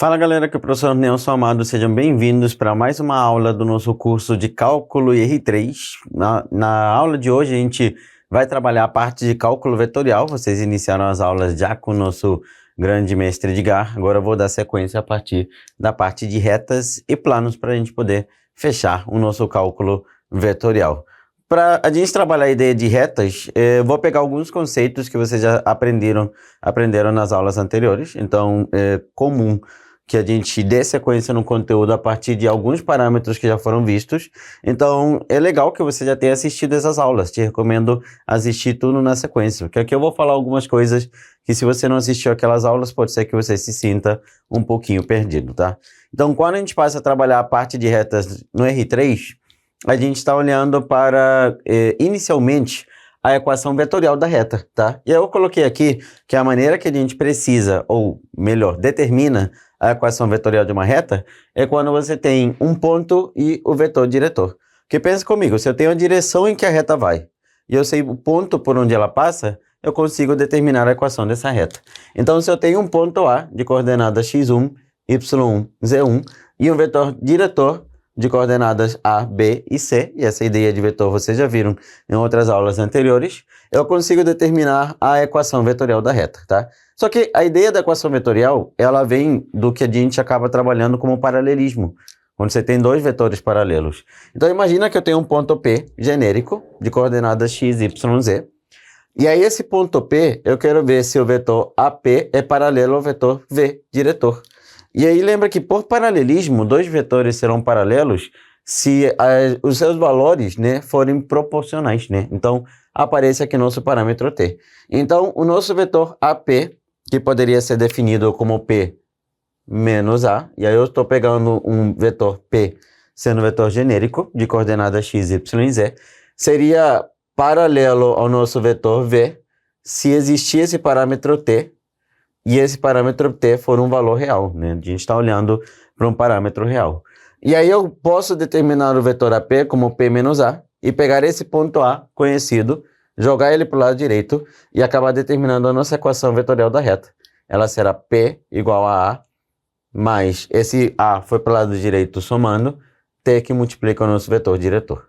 Fala galera, aqui é o professor Nelson Amado, sejam bem-vindos para mais uma aula do nosso curso de Cálculo e R3. Na aula de hoje a gente vai trabalhar a parte de cálculo vetorial. Vocês iniciaram as aulas já com o nosso grande mestre Edgar, agora eu vou dar sequência a partir da parte de retas e planos para a gente poder fechar o nosso cálculo vetorial. Para a gente trabalhar a ideia de retas, eu vou pegar alguns conceitos que vocês já aprenderam nas aulas anteriores. Então, é comum que a gente dê sequência no conteúdo a partir de alguns parâmetros que já foram vistos. Então, é legal que você já tenha assistido essas aulas. Te recomendo assistir tudo na sequência, porque aqui eu vou falar algumas coisas que, se você não assistiu aquelas aulas, pode ser que você se sinta um pouquinho perdido, tá? Então, quando a gente passa a trabalhar a parte de retas no R3, a gente está olhando para, inicialmente, a equação vetorial da reta, tá? E aí eu coloquei aqui que a maneira que a gente precisa, ou melhor, determina a equação vetorial de uma reta é quando você tem um ponto e o vetor diretor. Porque pensa comigo, se eu tenho a direção em que a reta vai e eu sei o ponto por onde ela passa, eu consigo determinar a equação dessa reta. Então, se eu tenho um ponto A de coordenadas x1, y1, z1 e um vetor diretor de coordenadas A, B e C, e essa ideia de vetor vocês já viram em outras aulas anteriores, eu consigo determinar a equação vetorial da reta, tá? Só que a ideia da equação vetorial, ela vem do que a gente acaba trabalhando como paralelismo, quando você tem dois vetores paralelos. Então imagina que eu tenho um ponto P genérico de coordenadas x, y, z, e aí esse ponto P, eu quero ver se o vetor AP é paralelo ao vetor V diretor. E aí lembra que, por paralelismo, dois vetores serão paralelos se os seus valores, né, forem proporcionais, né? Então, aparece aqui nosso parâmetro T. Então, o nosso vetor AP, que poderia ser definido como P menos A, e aí eu estou pegando um vetor P sendo um vetor genérico de coordenadas x, y e z, seria paralelo ao nosso vetor V se existir esse parâmetro T, e esse parâmetro T for um valor real, né? A gente está olhando para um parâmetro real. E aí eu posso determinar o vetor AP como P menos A e pegar esse ponto A conhecido, jogar ele para o lado direito e acabar determinando a nossa equação vetorial da reta. Ela será P igual a A, mais esse A foi para o lado direito somando, T que multiplica o nosso vetor diretor.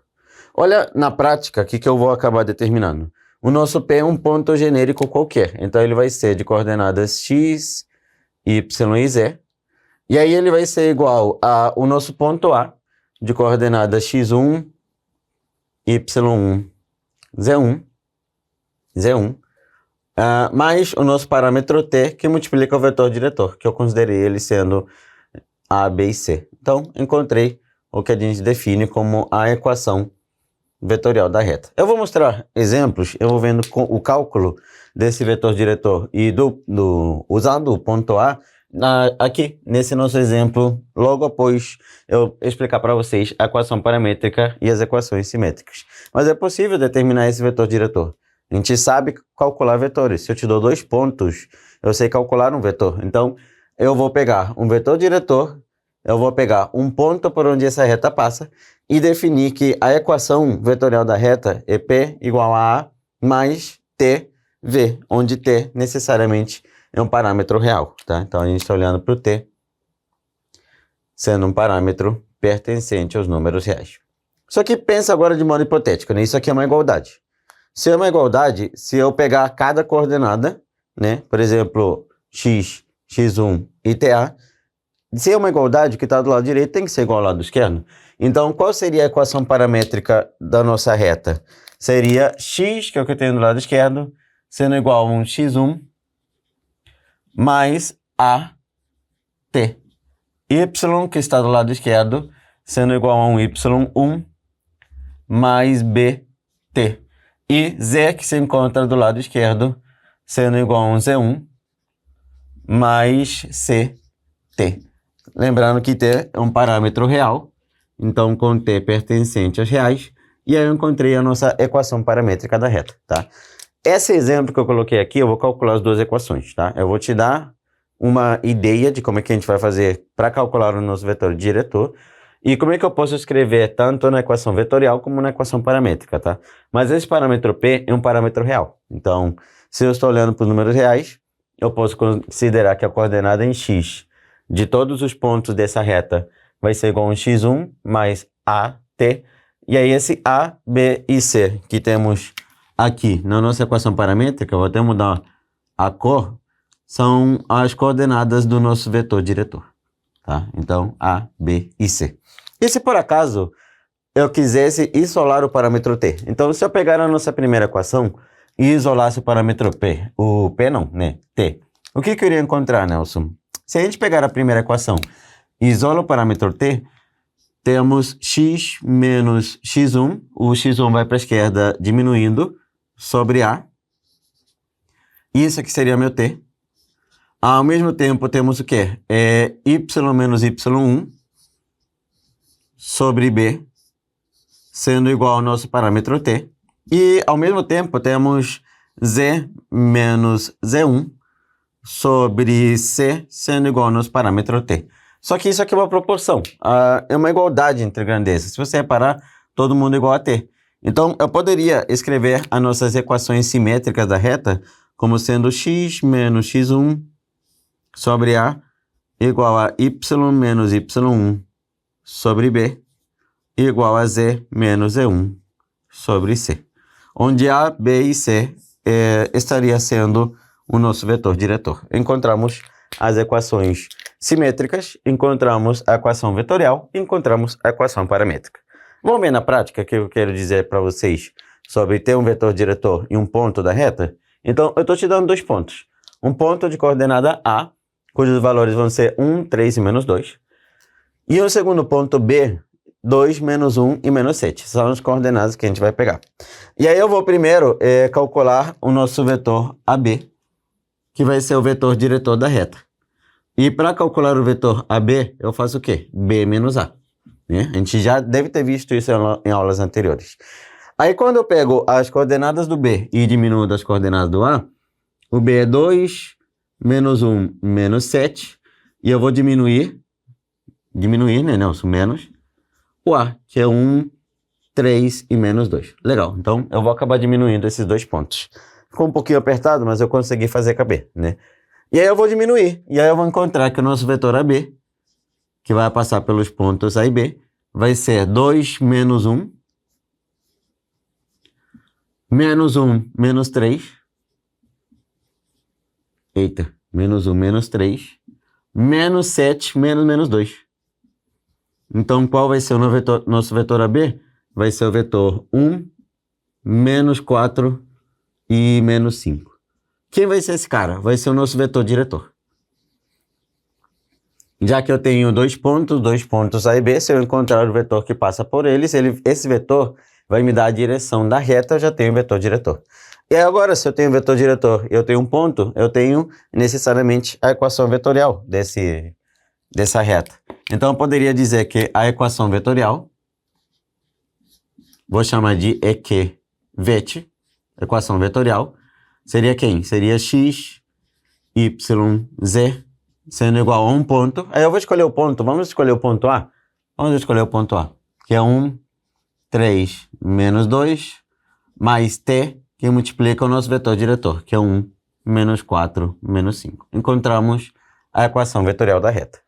Olha na prática o que eu vou acabar determinando. O nosso P é um ponto genérico qualquer, então ele vai ser de coordenadas x, y e z, e aí ele vai ser igual ao nosso ponto A, de coordenadas x1, y1, z1, mais o nosso parâmetro T, que multiplica o vetor diretor, que eu considerei ele sendo A, B e C. Então, encontrei o que a gente define como a equação vetorial da reta. Eu vou mostrar exemplos, eu vou vendo o cálculo desse vetor diretor e usando o ponto A aqui nesse nosso exemplo, logo após eu explicar para vocês a equação paramétrica e as equações simétricas. Mas é possível determinar esse vetor diretor. A gente sabe calcular vetores. Se eu te dou dois pontos, eu sei calcular um vetor. Então, eu vou pegar um vetor diretor, eu vou pegar um ponto por onde essa reta passa e definir que a equação vetorial da reta é P igual a A mais TV, onde T necessariamente é um parâmetro real, tá? Então, a gente está olhando para o T sendo um parâmetro pertencente aos números reais. Só que pensa agora de modo hipotético, né? Isso aqui é uma igualdade. Se é uma igualdade, se eu pegar cada coordenada, né? Por exemplo, x, x1 e TA, se é uma igualdade, o que está do lado direito tem que ser igual ao lado esquerdo. Então, qual seria a equação paramétrica da nossa reta? Seria x, que é o que eu tenho do lado esquerdo, sendo igual a um x1 mais AT. Y, que está do lado esquerdo, sendo igual a um y1 mais BT. E Z, que se encontra do lado esquerdo, sendo igual a um z1 mais CT. Lembrando que T é um parâmetro real, então com T pertencente aos reais, e aí eu encontrei a nossa equação paramétrica da reta, tá? Esse exemplo que eu coloquei aqui, eu vou calcular as duas equações, tá? Eu vou te dar uma ideia de como é que a gente vai fazer para calcular o nosso vetor diretor, e como é que eu posso escrever tanto na equação vetorial como na equação paramétrica, tá? Mas esse parâmetro P é um parâmetro real, então se eu estou olhando para os números reais, eu posso considerar que a coordenada em x de todos os pontos dessa reta vai ser igual a x1 mais AT. E aí esse A, B e C que temos aqui na nossa equação paramétrica, eu vou até mudar a cor, são as coordenadas do nosso vetor diretor. Tá? Então, A, B e C. E se por acaso eu quisesse isolar o parâmetro T? Então, se eu pegar a nossa primeira equação e isolasse o parâmetro P, T, o que eu iria encontrar, Nelson? Se a gente pegar a primeira equação e isola o parâmetro T, temos x menos x1, o x1 vai para a esquerda diminuindo sobre A. Isso aqui seria meu T. Ao mesmo tempo, temos o quê? Y menos y1 sobre B, sendo igual ao nosso parâmetro T. E, ao mesmo tempo, temos z menos z1 sobre C, sendo igual ao nosso parâmetro T. Só que isso aqui é uma proporção, é uma igualdade entre grandezas. Se você reparar, todo mundo é igual a T. Então, eu poderia escrever as nossas equações simétricas da reta como sendo x menos x1 sobre A igual a y menos y1 sobre B igual a z menos z1 sobre C. Onde A, B e C estaria sendo o nosso vetor diretor. Encontramos as equações simétricas, encontramos a equação vetorial, encontramos a equação paramétrica. Vamos ver na prática o que eu quero dizer para vocês sobre ter um vetor diretor e um ponto da reta? Então, eu estou te dando dois pontos. Um ponto de coordenada A, cujos valores vão ser 1, 3 e menos 2. E o segundo ponto B, 2, menos 1 e menos 7. São as coordenadas que a gente vai pegar. E aí eu vou primeiro calcular o nosso vetor AB, que vai ser o vetor diretor da reta. E para calcular o vetor AB, eu faço o quê? B menos A. Né? A gente já deve ter visto isso em aulas anteriores. Aí quando eu pego as coordenadas do B e diminuo das coordenadas do A, o B é 2, menos 1, menos 7. E eu vou diminuir, né, Nelson? Menos o A, que é 1, 3 e menos 2. Legal, então eu vou acabar diminuindo esses dois pontos. Ficou um pouquinho apertado, mas eu consegui fazer caber, né? E aí eu vou diminuir, e aí eu vou encontrar que o nosso vetor AB, que vai passar pelos pontos A e B, vai ser 2 menos 1, menos 1, menos 3. Eita, menos 1, menos 3. Menos 7, menos 2. Então, qual vai ser o nosso vetor AB? Vai ser o vetor 1, menos 4 e menos 5. Quem vai ser esse cara? Vai ser o nosso vetor diretor. Já que eu tenho dois pontos A e B, se eu encontrar o vetor que passa por eles, esse vetor vai me dar a direção da reta, eu já tenho o vetor diretor. E agora, se eu tenho o vetor diretor e eu tenho um ponto, eu tenho necessariamente a equação vetorial dessa reta. Então, eu poderia dizer que a equação vetorial, vou chamar de EQVET, equação vetorial, seria quem? Seria x, y, z, sendo igual a um ponto. Aí eu vou escolher o ponto. Vamos escolher o ponto A? Vamos escolher o ponto A, que é 1, 3, menos 2, mais t, que multiplica o nosso vetor diretor, que é 1, menos 4, menos 5. Encontramos a equação vetorial da reta.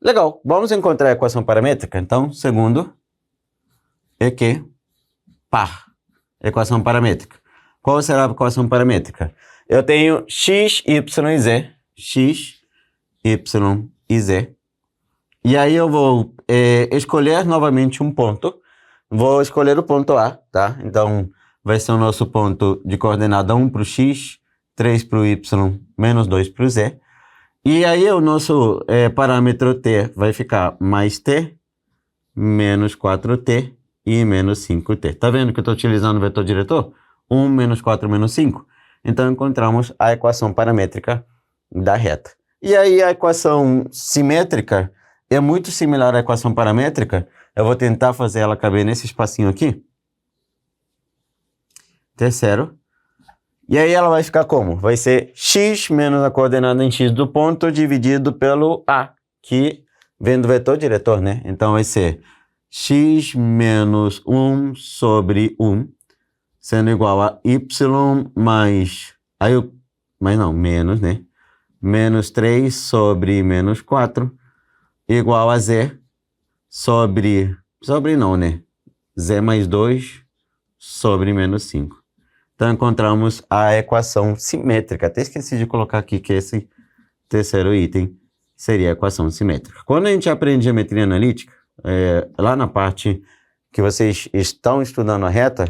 Legal, vamos encontrar a equação paramétrica? Então, segundo, EQ par, equação paramétrica. Qual será a equação paramétrica? Eu tenho x, y e z. X, y e z. E aí eu vou escolher novamente um ponto. Vou escolher o ponto A, tá? Então, vai ser o nosso ponto de coordenada 1 para o x, 3 para o y, menos 2 para o z. E aí o nosso parâmetro t vai ficar mais t, menos 4t e menos 5t. Tá vendo que eu estou utilizando o vetor diretor? 1, menos 4, menos 5. Então, encontramos a equação paramétrica da reta. E aí, a equação simétrica é muito similar à equação paramétrica. Eu vou tentar fazer ela caber nesse espacinho aqui. Terceiro. E aí, ela vai ficar como? Vai ser x menos a coordenada em x do ponto dividido pelo A, que vem do vetor diretor, né? Então, vai ser x menos 1 sobre 1, sendo igual a y mais... menos, né? Menos 3 sobre menos 4, igual a Z sobre não, né? Z mais 2 sobre menos 5. Então, encontramos a equação simétrica. Até esqueci de colocar aqui que esse terceiro item seria a equação simétrica. Quando a gente aprende geometria analítica, lá na parte que vocês estão estudando a reta,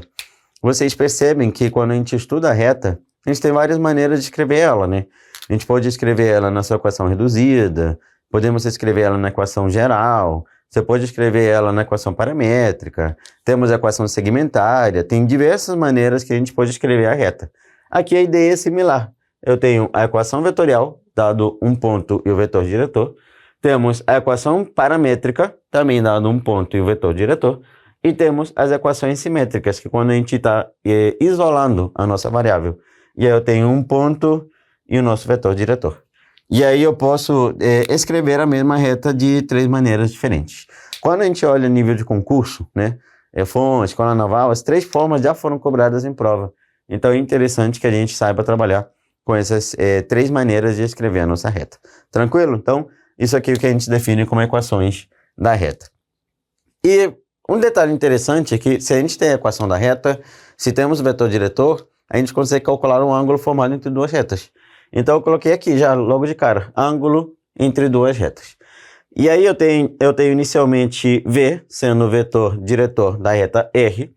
vocês percebem que quando a gente estuda a reta, a gente tem várias maneiras de escrever ela, né? A gente pode escrever ela na sua equação reduzida, podemos escrever ela na equação geral, você pode escrever ela na equação paramétrica, temos a equação segmentária, tem diversas maneiras que a gente pode escrever a reta. Aqui a ideia é similar. Eu tenho a equação vetorial, dado um ponto e o vetor diretor. Temos a equação paramétrica, também dado um ponto e o vetor diretor. E temos as equações simétricas, que quando a gente está isolando a nossa variável. E aí eu tenho um ponto e o nosso vetor diretor. E aí eu posso escrever a mesma reta de 3 maneiras diferentes. Quando a gente olha nível de concurso, né, FON, Escola Naval, as 3 formas já foram cobradas em prova. Então é interessante que a gente saiba trabalhar com essas 3 maneiras de escrever a nossa reta. Tranquilo? Então, isso aqui é o que a gente define como equações da reta. E um detalhe interessante é que se a gente tem a equação da reta, se temos o vetor diretor, a gente consegue calcular um ângulo formado entre 2 retas. Então eu coloquei aqui já logo de cara, ângulo entre 2 retas. E aí eu tenho inicialmente V sendo o vetor diretor da reta R,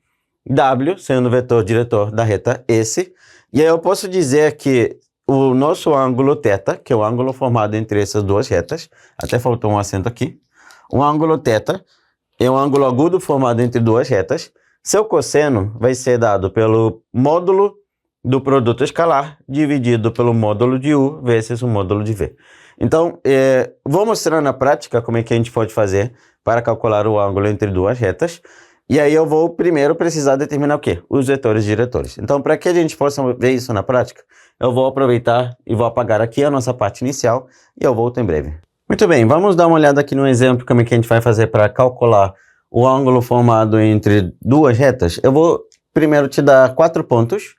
W sendo o vetor diretor da reta S, e aí eu posso dizer que o nosso ângulo θ, que é o ângulo formado entre essas 2 retas, até faltou um acento aqui, o ângulo θ é um ângulo agudo formado entre 2 retas, seu cosseno vai ser dado pelo módulo do produto escalar dividido pelo módulo de U vezes o módulo de V. Então, vou mostrar na prática como é que a gente pode fazer para calcular o ângulo entre 2 retas. E aí eu vou primeiro precisar determinar o quê? Os vetores diretores. Então, para que a gente possa ver isso na prática, eu vou aproveitar e vou apagar aqui a nossa parte inicial e eu volto em breve. Muito bem, vamos dar uma olhada aqui no exemplo como é que a gente vai fazer para calcular o ângulo formado entre 2 retas. Eu vou primeiro te dar 4 pontos.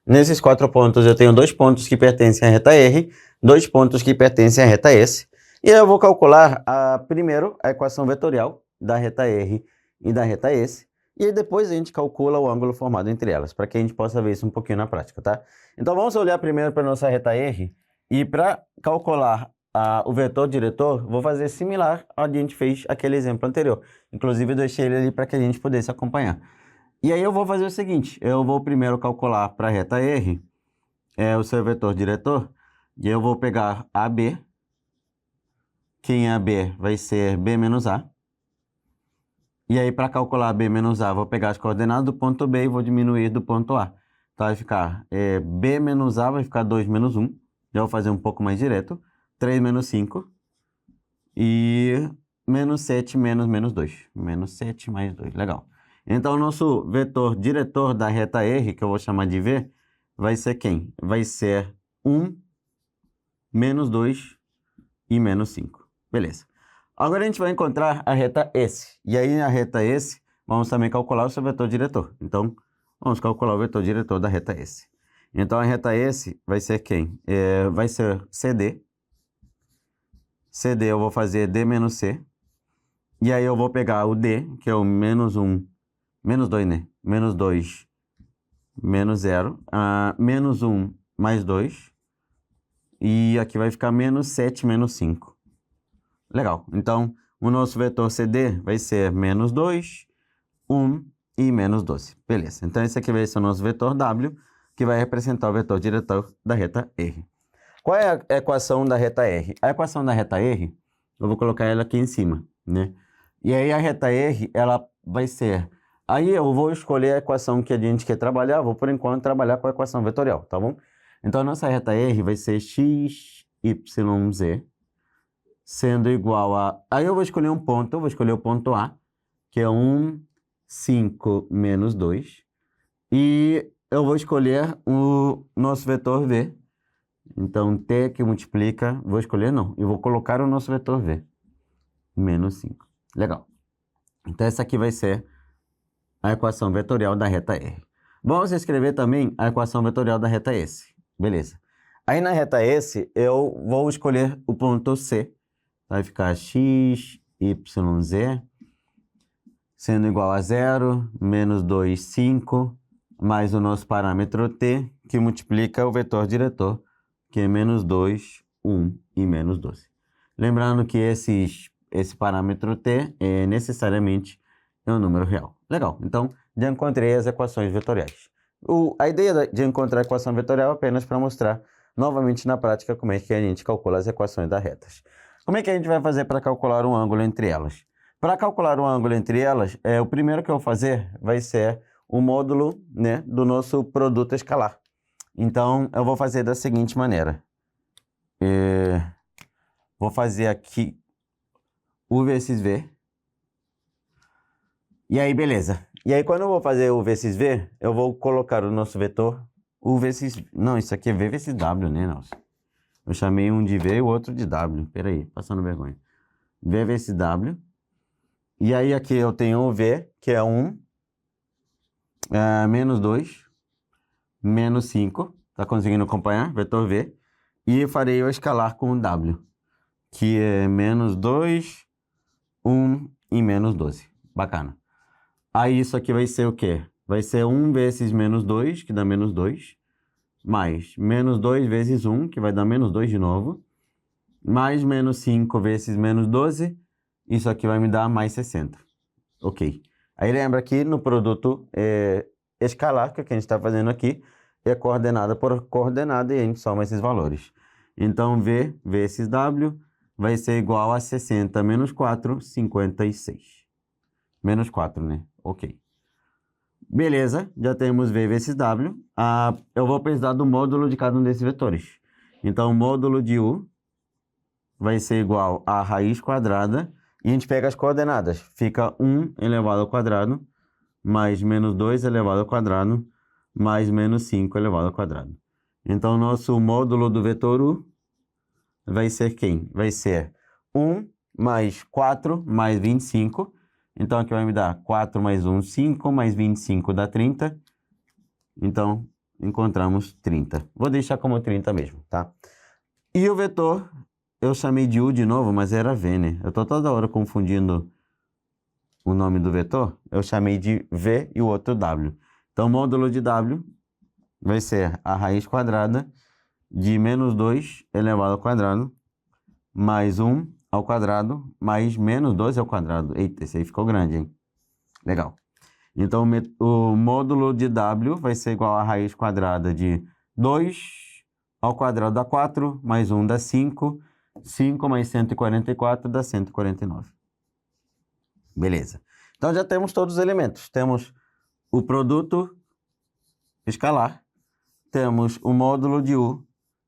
Nesses 4 pontos eu tenho 2 pontos que pertencem à reta R, 2 pontos que pertencem à reta S. E aí eu vou calcular primeiro a equação vetorial da reta R e da reta S. E aí depois a gente calcula o ângulo formado entre elas, para que a gente possa ver isso um pouquinho na prática, tá? Então vamos olhar primeiro para a nossa reta R. E para calcular o vetor diretor, vou fazer similar ao que a gente fez aquele exemplo anterior. Inclusive eu deixei ele ali para que a gente pudesse acompanhar. E aí eu vou fazer o seguinte, eu vou primeiro calcular para a reta R, o seu vetor diretor, e eu vou pegar AB, que em AB vai ser B menos A. E aí para calcular B menos A, vou pegar as coordenadas do ponto B e vou diminuir do ponto A. Então vai ficar B menos A, vai ficar 2 menos 1, já vou fazer um pouco mais direto, 3 menos 5, e menos 7 menos 2, menos 7 mais 2, legal. Então, o nosso vetor diretor da reta R, que eu vou chamar de V, vai ser quem? Vai ser 1, menos 2 e menos 5. Beleza. Agora a gente vai encontrar a reta S. E aí, na reta S, vamos também calcular o seu vetor diretor. Então, vamos calcular o vetor diretor da reta S. Então, a reta S vai ser quem? Vai ser CD. CD eu vou fazer D menos C. E aí eu vou pegar o D, que é o menos 1, menos 2, né? Menos 2, menos 0. Menos 1 mais 2. E aqui vai ficar menos 7 menos 5. Legal. Então, o nosso vetor CD vai ser menos 2, 1 e menos 12. Beleza. Então, esse aqui vai ser o nosso vetor W, que vai representar o vetor diretor da reta R. Qual é a equação da reta R? A equação da reta R, eu vou colocar ela aqui em cima, né? E aí a reta R, ela vai ser... Aí eu vou escolher a equação que a gente quer trabalhar, vou por enquanto trabalhar com a equação vetorial, tá bom? Então a nossa reta R vai ser x, y, z, sendo igual a... Aí eu vou escolher um ponto, eu vou escolher o ponto A, que é 1, 5, menos 2. E eu vou escolher o nosso vetor V. Então T que multiplica, vou escolher não, eu vou colocar o nosso vetor V, menos 5. Legal. Então essa aqui vai ser a equação vetorial da reta R. Vamos escrever também a equação vetorial da reta S. Beleza. Aí na reta S, eu vou escolher o ponto C, vai ficar x, y, z, sendo igual a 0, menos 2, 5, mais o nosso parâmetro t, que multiplica o vetor diretor, que é menos 2, 1 e menos 12. Lembrando que esse parâmetro t é necessariamente um número real. Legal, então já encontrei as equações vetoriais. A ideia de encontrar a equação vetorial é apenas para mostrar novamente na prática como é que a gente calcula as equações das retas. Como é que a gente vai fazer para calcular um ângulo entre elas? Para calcular um ângulo entre elas, o primeiro que eu vou fazer vai ser o módulo, né, do nosso produto escalar. Então, eu vou fazer da seguinte maneira. Vou fazer aqui U vezes V. E aí, beleza. E aí, quando eu vou fazer U vezes V, eu vou colocar o nosso vetor U vezes... Não, isso aqui é V vezes W, né, Nelson? Eu chamei um de V e o outro de W. Peraí, passando vergonha. V vezes W. E aí, aqui eu tenho o V, que é 1, menos 2, menos 5. Tá conseguindo acompanhar? Vetor V. E farei o escalar com o W, que é menos 2, 1 e menos 12. Bacana. Aí isso aqui vai ser o quê? Vai ser 1 vezes menos 2, que dá menos 2, mais menos 2 vezes 1, que vai dar menos 2 de novo, mais menos 5 vezes menos 12, isso aqui vai me dar mais 60. Ok. Aí lembra que no produto escalar, que a gente está fazendo aqui, é coordenada por coordenada e a gente soma esses valores. Então, V vezes W vai ser igual a 60 menos 4, 56. Menos 4, né? Ok. Beleza, já temos V vezes W. Eu vou precisar do módulo de cada um desses vetores. Então, o módulo de U vai ser igual a raiz quadrada. E a gente pega as coordenadas. Fica 1 elevado ao quadrado, mais menos 2 elevado ao quadrado, mais menos 5 elevado ao quadrado. Então, nosso módulo do vetor U vai ser quem? Vai ser 1 mais 4 mais 25. Então, aqui vai me dar 4 mais 1, 5, mais 25 dá 30. Então, encontramos 30. Vou deixar como 30 mesmo, tá? E o vetor, eu chamei de U de novo, mas era V, né? Eu tô toda hora confundindo o nome do vetor. Eu chamei de V e o outro W. Então, o módulo de W vai ser a raiz quadrada de menos 2 elevado ao quadrado, mais 1 ao quadrado, mais menos 12 ao quadrado. Eita, esse aí ficou grande, hein? Legal. Então, o módulo de W vai ser igual a raiz quadrada de 2 ao quadrado dá 4, mais 1 dá 5, 5 mais 144 dá 149. Beleza. Então, já temos todos os elementos. Temos o produto escalar, temos o módulo de U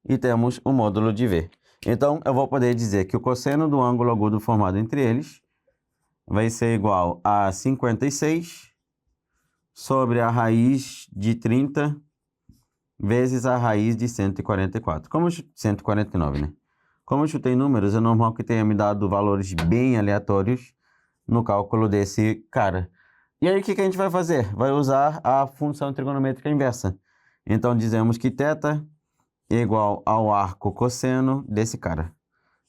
e temos o módulo de V. Então, eu vou poder dizer que o cosseno do ângulo agudo formado entre eles vai ser igual a 56 sobre a raiz de 30 vezes a raiz de 144. 149, né? Como eu chutei números, é normal que tenha me dado valores bem aleatórios no cálculo desse cara. E aí, o que a gente vai fazer? Vai usar a função trigonométrica inversa. Então, dizemos que θ é igual ao arco cosseno desse cara,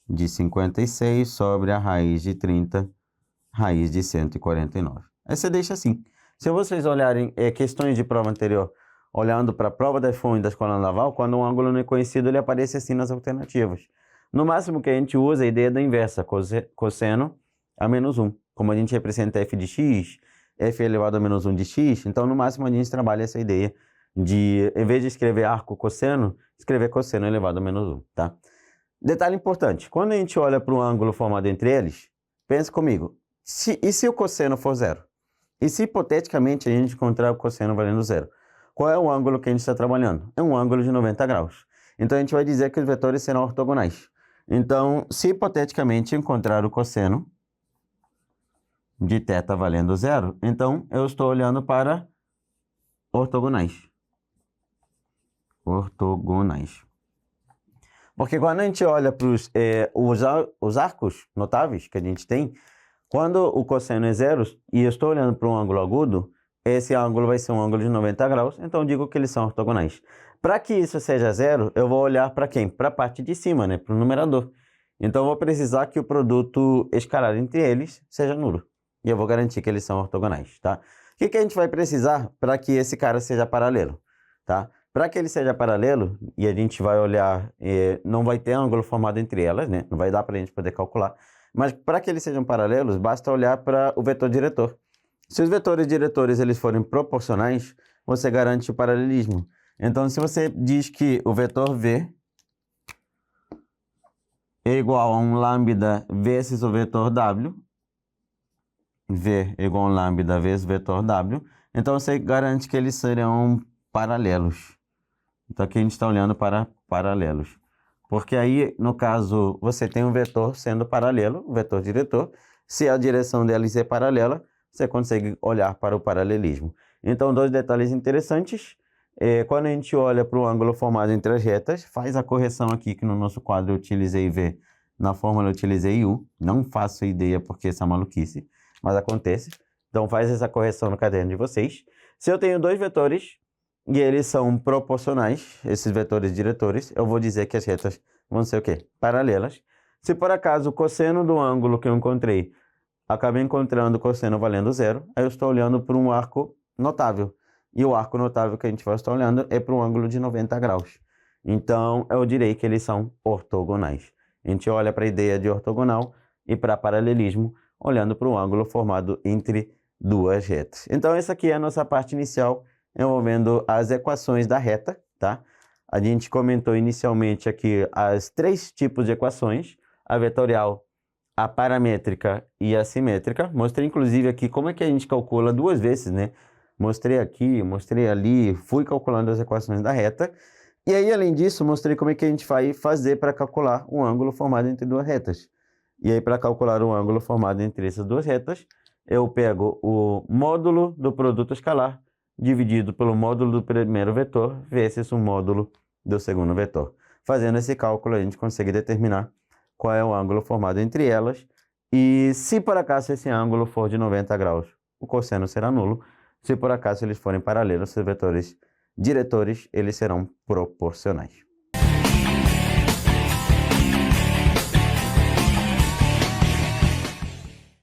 de 56 sobre a raiz de 30, raiz de 149. Aí você deixa assim. Se vocês olharem questões de prova anterior, olhando para a prova da FON e da Escola Naval, quando um ângulo não é conhecido, ele aparece assim nas alternativas. No máximo que a gente usa é a ideia da inversa, cosseno a menos 1. Como a gente representa f de x, f elevado a menos 1 de x, então no máximo a gente trabalha essa ideia de, em vez de escrever arco cosseno, escrever cosseno elevado a menos 1, tá? Detalhe importante, quando a gente olha para um ângulo formado entre eles, pense comigo, e se o cosseno for zero? E se hipoteticamente a gente encontrar o cosseno valendo zero? Qual é o ângulo que a gente está trabalhando? É um ângulo de 90 graus. Então a gente vai dizer que os vetores serão ortogonais. Então, se hipoteticamente encontrar o cosseno de θ valendo zero, então eu estou olhando para ortogonais. Ortogonais. Porque quando a gente olha para os arcos notáveis que a gente tem, quando o cosseno é zero e eu estou olhando para um ângulo agudo, esse ângulo vai ser um ângulo de 90 graus, então eu digo que eles são ortogonais. Para que isso seja zero, eu vou olhar para quem? Para a parte de cima, né? Para o numerador. Então, eu vou precisar que o produto escalar entre eles seja nulo. E eu vou garantir que eles são ortogonais, tá? O que a gente vai precisar para que esse cara seja paralelo, tá? Para que ele seja paralelo, e a gente vai olhar, não vai ter ângulo formado entre elas, né? Não vai dar para a gente poder calcular. Mas para que eles sejam paralelos, basta olhar para o vetor diretor. Se os vetores diretores eles forem proporcionais, você garante o paralelismo. Então, se você diz que o vetor V é igual a um lambda vezes o vetor W, V é igual a um lambda vezes o vetor W, então você garante que eles serão paralelos. Então aqui a gente está olhando para paralelos. Porque aí, no caso, você tem um vetor sendo paralelo, o vetor diretor. Se a direção deles é paralela, você consegue olhar para o paralelismo. Então, dois detalhes interessantes. Quando a gente olha para o ângulo formado entre as retas, faz a correção aqui, que no nosso quadro eu utilizei V, na fórmula eu utilizei U. Não faço ideia porque essa maluquice, mas acontece. Então, faz essa correção no caderno de vocês. Se eu tenho dois vetores e eles são proporcionais, esses vetores diretores, eu vou dizer que as retas vão ser o quê? Paralelas. Se por acaso o cosseno do ângulo que eu encontrei, acabei encontrando o cosseno valendo zero, aí eu estou olhando para um arco notável. E o arco notável que a gente vai estar olhando é para um ângulo de 90 graus. Então, eu direi que eles são ortogonais. A gente olha para a ideia de ortogonal e para paralelismo, olhando para um ângulo formado entre duas retas. Então, essa aqui é a nossa parte inicial, envolvendo as equações da reta, tá? A gente comentou inicialmente aqui as três tipos de equações, a vetorial, a paramétrica e a simétrica. Mostrei inclusive aqui como é que a gente calcula duas vezes, né? Mostrei aqui, mostrei ali, fui calculando as equações da reta. E aí, além disso, mostrei como é que a gente vai fazer para calcular um ângulo formado entre duas retas. E aí, para calcular um ângulo formado entre essas duas retas, eu pego o módulo do produto escalar dividido pelo módulo do primeiro vetor vezes o módulo do segundo vetor. Fazendo esse cálculo, a gente consegue determinar qual é o ângulo formado entre elas. E se por acaso esse ângulo for de 90 graus, o cosseno será nulo. Se por acaso eles forem paralelos, os vetores diretores, eles serão proporcionais.